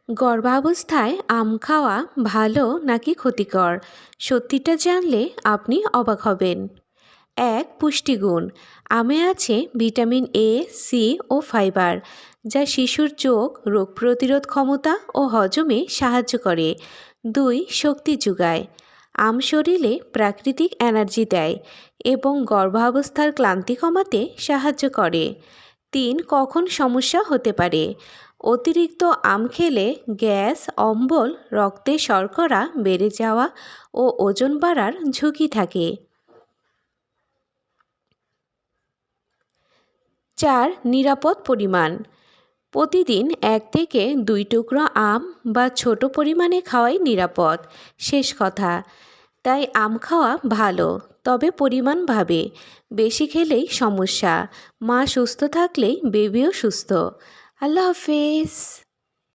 গর্ভাবস্থায় আম খাওয়া ভালো নাকি ক্ষতিকর? সত্যিটা জানলে আপনি অবাক হবেন। ১. পুষ্টিগুণ। আমে আছে ভিটামিন এ, সি ও ফাইবার, যা শিশুর চোখ, রোগ প্রতিরোধ ক্ষমতা ও হজমে সাহায্য করে। ২. শক্তি যোগায়। আম শরীরে প্রাকৃতিক এনার্জি দেয় এবং গর্ভাবস্থার ক্লান্তি কমাতে সাহায্য করে। ৩. কখন সমস্যা হতে পারে? অতিরিক্ত আম খেলে গ্যাস, অম্বল, রক্তে শর্করা বেড়ে যাওয়া ও ওজন বাড়ার ঝুঁকি থাকে। ৪. নিরাপদ পরিমাণ। প্রতিদিন ১ থেকে ২ টুকরো আম বা ছোট পরিমাণে খাওয়াই নিরাপদ। শেষ কথা, তাই আম খাওয়া ভালো, তবে পরিমাণভাবে। বেশি খেলেই সমস্যা। মা সুস্থ থাকলেই বেবিও সুস্থ। আল্লাহ হাফেজ।